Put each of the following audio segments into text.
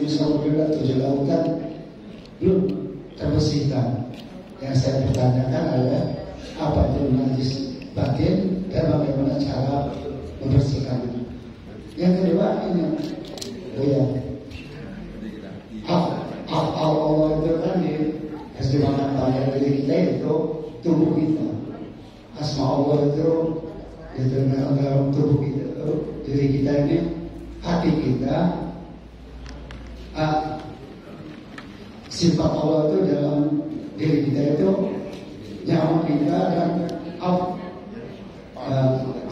Samudra 7 lautan belum terbersihkan. Yang saya pertanyakan adalah apa itu najis batin dan bagaimana cara membersihkannya. Yang kedua ini, hak Allah itu kan harus dimakan pada diri kita, itu tubuh kita. Asma Allah itu dalam tubuh kita, diri kita ini, hati kita. Sifat Allah itu dalam diri kita itu nyawa kita, dan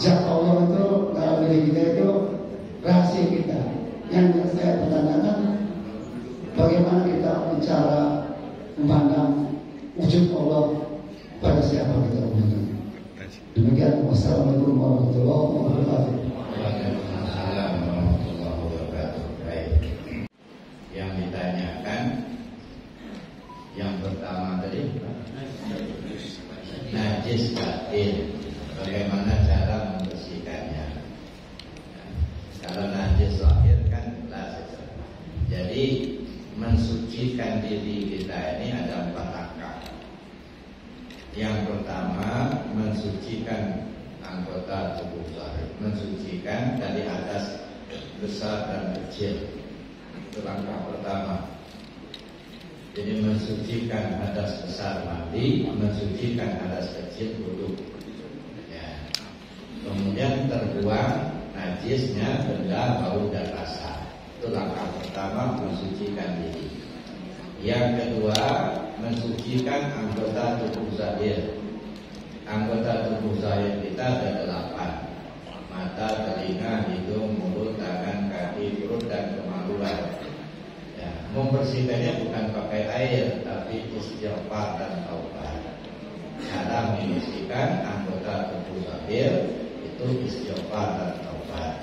zat Allah itu dalam diri kita itu rahasia kita. Yang saya pertanyakan, bagaimana kita bicara memandang wujud Allah pada siapa kita memandang. Demikian, wassalamualaikum warahmatullahi wabarakatuh. Yang ditanyakan yang pertama tadi najis batin, bagaimana cara membersihkannya. Kalau najis lahir kan jadi mensucikan diri kita ini ada 4 langkah. Yang pertama, mensucikan anggota tubuh zahir, mensucikan dari atas besar dan kecil. Itu langkah pertama. Jadi mensucikan hadas besar mandi, mensucikan hadas kecil wudu. Ya. Kemudian terbuang najisnya, benda, bau dan rasa. Itu langkah pertama, mensucikan diri. Yang kedua, mensucikan anggota tubuh zahir. Anggota tubuh zahir kita ada 8: mata, telinga, hidung, mulut, tangan, kaki, perut, dan kemaluan. Ya, membersihkannya bukan pakai air, tapi istighfar dan taubat. Cara membersihkan anggota tubuh zahir itu istighfar dan taubat.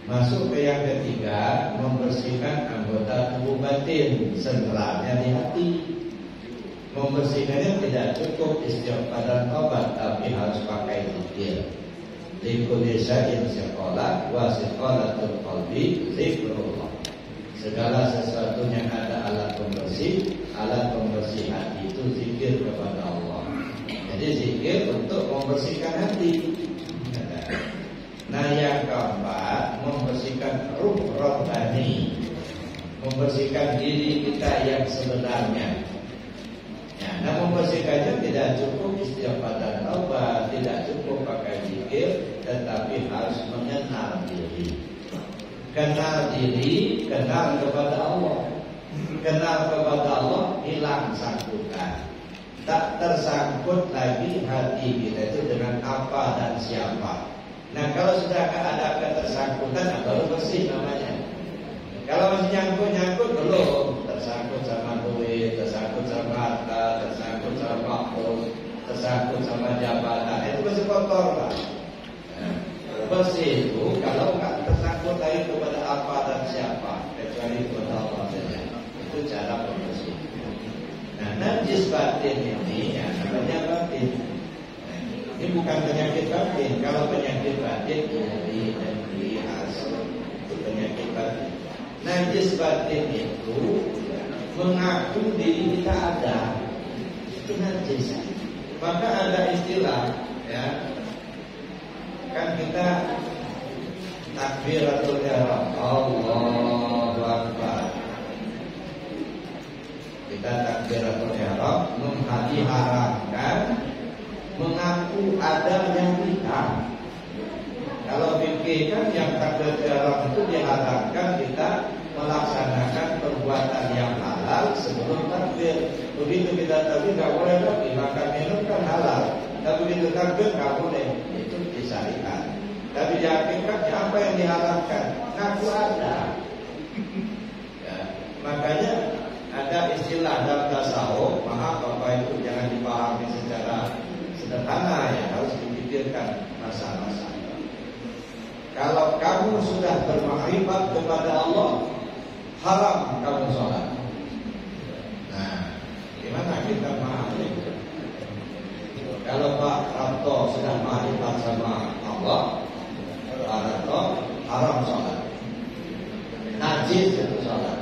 Masuk ke yang ketiga, membersihkan anggota tubuh batin, sebenarnya di hati. Membersihkannya tidak cukup istighfar dan taubat, tapi harus pakai zikir. Likulli syai'in siqalah wa siqalatul qalbi zikrullah. Segala sesuatunya ada alat pembersih hati itu zikir kepada Allah. Jadi zikir untuk membersihkan hati. Nah, yang keempat, membersihkan ruh rohani, membersihkan diri kita yang sebenarnya. Ya, nah, membersihkannya tidak cukup istighfar dan taubat, tidak cukup pakai zikir, tetapi harus mengenal diri. Kenal diri, kenal kepada Allah. Kenal kepada Allah, hilang sangkutan. Tak tersangkut lagi hati kita itu dengan apa dan siapa. Nah, kalau sudah ada ketersangkutan, baru bersih namanya. Kalau masih nyangkut belum, tersangkut sama duit, tersangkut sama harta, tersangkut sama waktu, tersangkut sama jabatan, itu masih kotor, Pak. Nah, bersih itu kalau nggak tersangkut lagi kepada apa dan siapa, kecuali kepada Allah saja. Itu cara pembersih. Nah, najis batin ini ya namanya batin. Ini bukan penyakit batin. Kalau penyakit batin di asal itu penyakit batin. Najis batin itu mengaku diri kita ada, itu najis. Maka ada istilah, ya, kan kita takbiratul ihram, Allahu Akbar. Kita takbiratul ihram mengharamkan mengaku adanya kita. Kalau fikih kan yang takbiratul ihram itu diharamkan kita melaksanakan perbuatan yang halal sebelum takbir. Begitu kita takbir nggak boleh lagi makan minum kan halal. Tapi begitu takbir nggak boleh, itu disyariat. Tapi di hakikatnya apa yang diharamkan? Ngaku ada. Ya, makanya ada istilah dalam tasawuf, maaf Bapak Ibu jangan dipahami secara sederhana, ya harus dipikirkan masa-masa. Kalau kamu sudah bermakrifat kepada Allah, haram kamu sholat. Nah, gimana kita memahami? Kalau Pak Ranto sudah makrifat sama Allah, Pak Ranto haram sholat, najis itu sholat.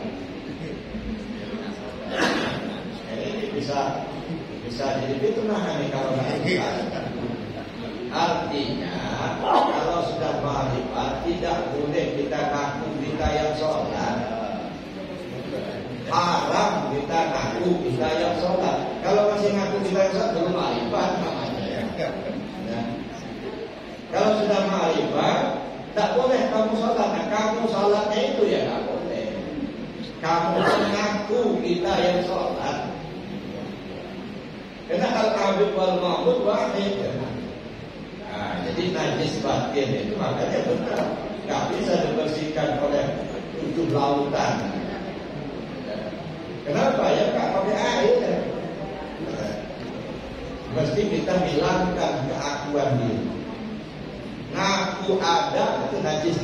Bisa jadi fitnah ini kalau nggak ikhlas. Artinya kalau sudah ma'rifat tidak boleh kita ngaku kita yang sholat. Haram kita ngaku kita yang sholat. Kalau masih ngaku kita yang sholat belum ma'rifat namanya ya. Nah, kalau sudah ma'rifat tak boleh kamu sholat. Nah, kamu sholatnya itu ya nggak boleh. Kamu mengaku kita yang sholat. Karena al-habib wal ma'bud wahid. Nah, jadi najis batin itu makanya benar nggak bisa dibersihkan oleh 7 lautan. Kenapa ya Kak? Pakai air. Mesti kita hilangkan keakuan diri. Ngaku ada itu najis.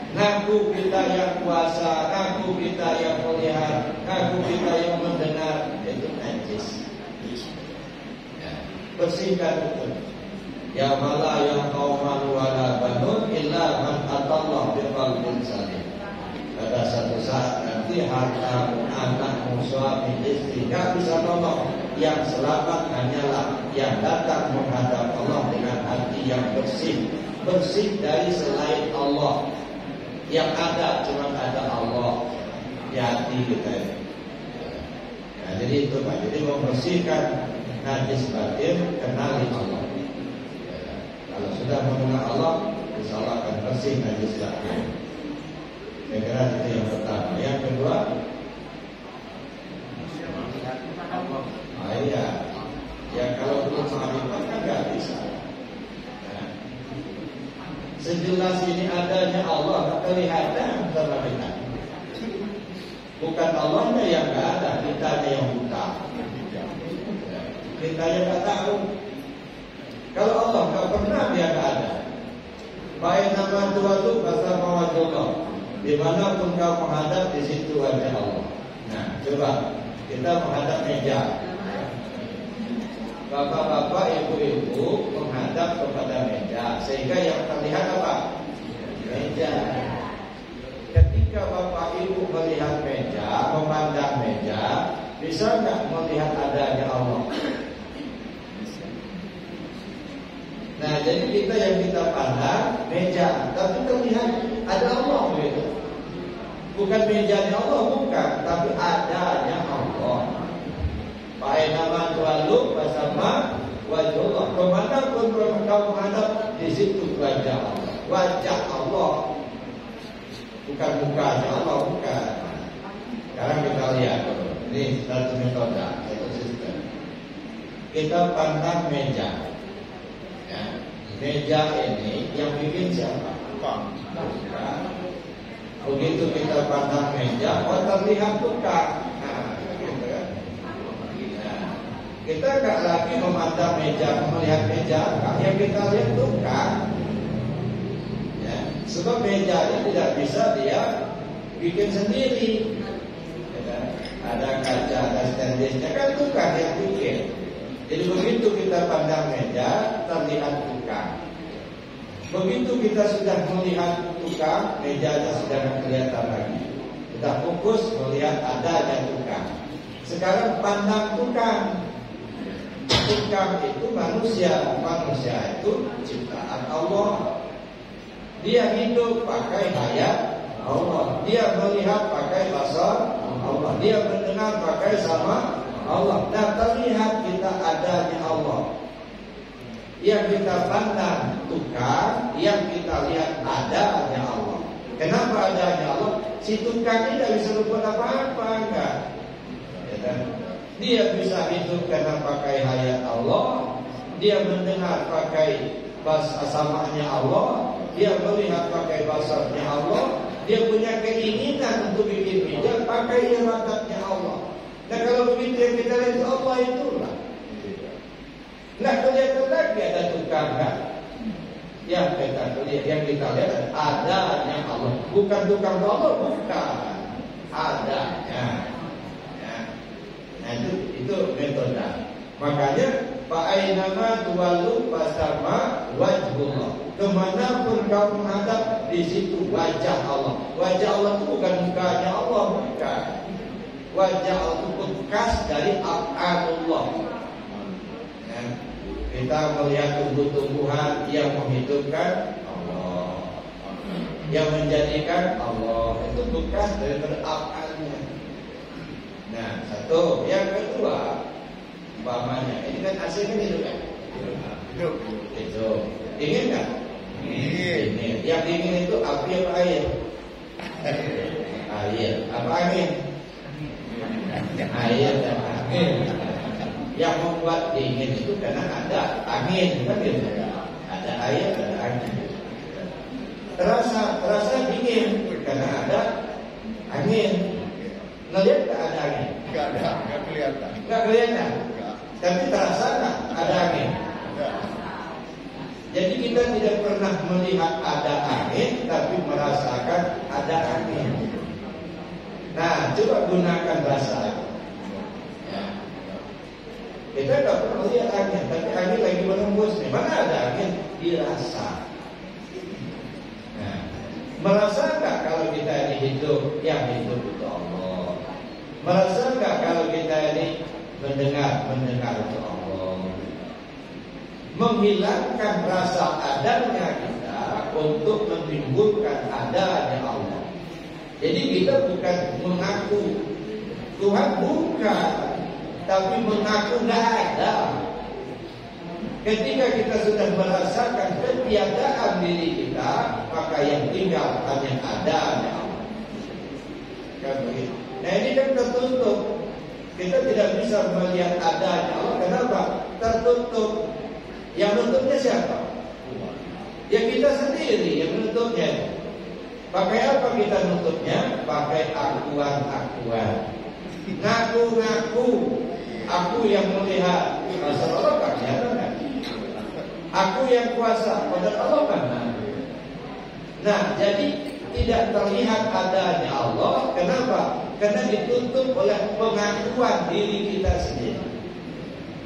Ngaku kita yang kuasa, ngaku kita yang melihat, ngaku kita yang mendengar, itu najis. Ya, bersihkan itu. Ya mala ya qauman wala banun illa man atallah biqalbin salim. Pada satu saat nanti harta anak suami istri gak bisa tolong. Yang selamat hanyalah yang datang menghadap Allah dengan hati yang bersih, bersih dari selain Allah. Yang ada cuma ada Allah di hati kita. Nah, jadi itu Pak. Jadi membersihkan najis batin, kenali Allah. Kalau sudah mengenal Allah, insya Allah akan bersih najis batin. Saya kira itu yang pertama. Yang kedua, iya, ya kalau belum ma'rifat kan nggak bisa. Sejelas ini adanya Allah kelihatan sama kita. Bukan Allahnya yang nggak ada, kitanya yang buta. Kita yang nggak tahu. Kalau Allah nggak pernah dia nggak ada. Baik nama Tuhan itu bahasa mawajullah. Dimanapun kau menghadap di situ wajah Allah. Nah, coba kita menghadap meja. Bapak-bapak, ibu-ibu menghadap kepada meja, sehingga yang terlihat apa? Meja. Ketika bapak ibu melihat meja, memandang meja, bisa nggak melihat adanya Allah? Nah, jadi kita yang kita pandang meja, tapi terlihat ada Allah gitu. Bukan mejanya Allah, bukan, tapi adanya Allah. Bainama tu'allu bersama wajhullah. Kemanapun kau menghadap, di situ wajah Allah. Wajah Allah, bukan mukanya Allah, bukan. Sekarang kita lihat, ini satu metode, satu sistem. Kita pandang meja. Ya, meja ini yang bikin siapa? Bukan. Begitu kita pandang meja, terlihat tukang. Kita gak lagi memandang meja, melihat meja, yang kita lihat tukang. Ya, sebab mejanya tidak bisa dia bikin sendiri. Ya, ada kaca, ada stainlessnya, kan tukang yang bikin. Jadi begitu kita pandang meja, terlihat tukang. Begitu kita sudah melihat tukang, mejanya sudah tidak kelihatan lagi. Kita fokus melihat adanya tukang. Sekarang pandang tukang. Tukang itu manusia. Manusia itu ciptaan Allah. Dia hidup pakai hayat Allah. Dia melihat pakai basar Allah. Dia mendengar pakai sama Allah. Nah, terlihat kita adanya Allah. Yang kita pandang tukang, yang kita lihat adanya Allah. Kenapa adanya Allah? Si tukang ini tidak bisa berbuat apa-apa, enggak. Ya kan? Dia bisa hidup karena pakai hayat Allah. Dia mendengar pakai samanya Allah. Dia melihat pakai basarnya Allah. Dia punya keinginan untuk bikin meja pakai iradatnya Allah. Nah, kalau begitu yang kita lihat Allah itulah. Nah, kelihatan lagi ada tukang kan? Yang kita lihat adanya Allah. Bukan tukang Allah, bukan. Adanya. Nah, itu metode. Makanya Fa'ainama tuwallu fasama wajhullah. Kemanapun kau menghadap, di situ wajah Allah. Wajah Allah itu bukan mukanya Allah, bukan. Waja'altu bekas dari af'alullah. Ya. Kita melihat tumbuh-tumbuhan yang menghidupkan Allah, yang menjadikan Allah, itu bekas daripada af'alnya. Nah, satu. Yang kedua, umpamanya ini kan AC kan hidup kan? Itu dingin kan? Dingin. Yang dingin itu api apa air? Air. Apa angin? Air dan angin. Yang membuat dingin itu karena ada angin, kan gitu? Ada air, ada angin. Terasa dingin karena ada angin. Ngelihat nggak ada angin? Nggak kelihatan. Nggak kelihatan. Tapi terasa nggak ada angin? Jadi kita tidak pernah melihat ada angin, tapi merasakan ada angin. Nah, coba gunakan bahasa. Ya. Kita nggak pernah lihat angin, tapi angin lagi menembus. Nih, mana ada angin? Dirasa. Nah, merasa nggak kalau kita ini hidup? Yang hidup itu Allah. Merasa nggak kalau kita ini mendengar itu Allah. Menghilangkan rasa adanya kita untuk menimbulkan adanya Allah. Jadi kita bukan mengaku Tuhan, bukan, tapi mengaku nggak ada. Ketika kita sudah merasakan ketiadaan diri kita, maka yang tinggal hanya adanya Allah. Kan begitu. Nah, ini kan tertutup. Kita tidak bisa melihat adanya Allah. Kenapa? Tertutup. Yang menutupnya siapa? Ya kita sendiri yang menutupnya. Pakai apa kita menutupnya? Pakai akuan-akuan. Ngaku-ngaku aku yang melihat. Masa Allah kan kelihatan. Aku yang kuasa. Padahal Allah kan. Nah, jadi tidak terlihat adanya Allah. Kenapa? Karena ditutup oleh pengakuan diri kita sendiri.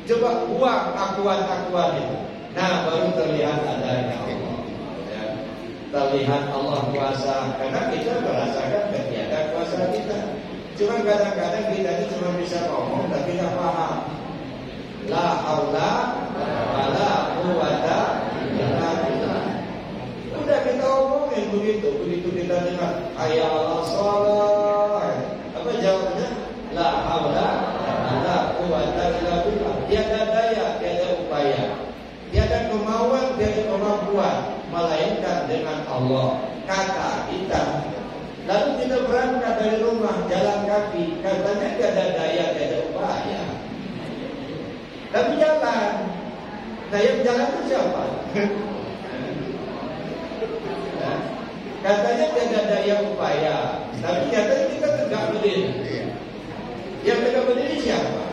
Coba buang akuan-akuan itu. Nah, baru terlihat adanya Allah. Ya. Terlihat Allah kuasa. Karena kita merasakan ketiadaan kuasa kita. Cuma kadang-kadang kita ini cuma bisa ngomong tapi tidak paham. La haula wala quwwata illa billah. Udah kita omongin begitu kita dengar hayya 'alas shalah. Apa jawabnya? La haula wala quwwata illa billah. Tiada daya, tiada upaya, tiada kemauan, tiada kemampuan melainkan dengan Allah. Kata kita. Lalu kita berangkat dari rumah jalan kaki, katanya tiada daya, tiada upaya. Tapi jalan. Nah, yang jalan itu siapa? Katanya tiada daya upaya, tapi katanya kita tegak berdiri. Yang tegak berdiri siapa?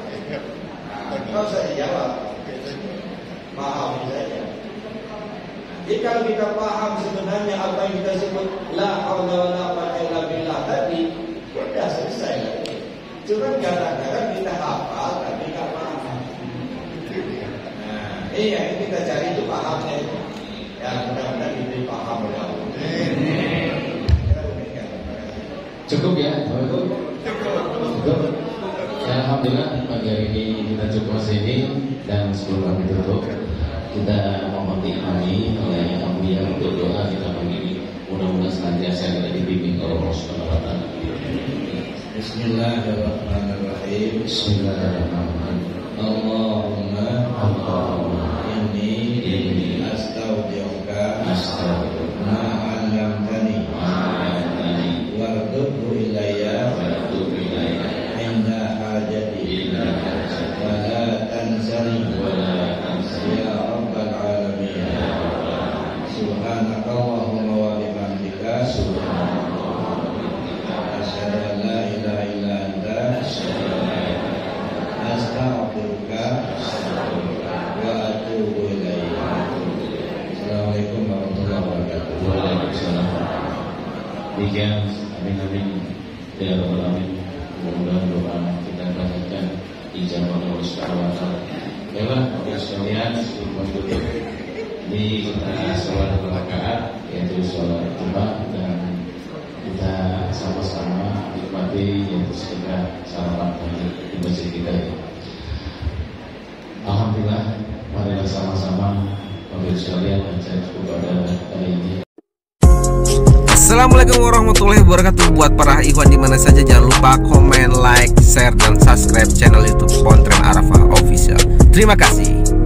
Kau usah dijawab. Paham saja. Jadi kalau kita paham sebenarnya apa yang kita sebut la haula wala quwwata illa billah tadi, sudah selesai lagi. Cuma kadang-kadang kita hafal tapi nggak paham. Nah, yang kita cari itu pahamnya itu. Ya, mudah-mudahan diberi paham oleh Allah. Cukup ya, Bapak? Cukup. Ya, alhamdulillah pagi hari ini kita cukup sini dan sebelum kami tutup kita mohon diimani oleh Ambiya untuk doa kita begini. Mudah-mudahan senantiasa kita dibimbing oleh Allah Subhanahu wa taala. Bismillahirrahmanirrahim. Bismillahirrahmanirrahim. Allahumma inni astaudiuka ma 'allamtani warzuqhu ilayya inda hajati wa la tansani ya rabbal alamin. Subhanakallahumma wa bihamdika asyhadu an la ilaha illa anta astaghfiruka wa atubu ilaik. Assalamualaikum warahmatullahi wabarakatuh. Waalaikumsalam. Demikian, amin ya rabbal alamin. Mudah-mudahan doa kita panjatkan ijabah Allah Subhanahu wa taala. Baiklah, para sekalian, sebelum tutup ini kita sholat 2 rakaat yaitu sholat Jumat dan kita sama-sama nikmati yaitu sekitar sarapan pagi di masjid kita ya. Alhamdulillah, marilah sama-sama memberi sekalian acara kepada kali ini. Assalamualaikum warahmatullahi wabarakatuh. Buat para ikhwan dimana saja, jangan lupa komen, like, share, dan subscribe channel YouTube Pontren Arafah Official. Terima kasih.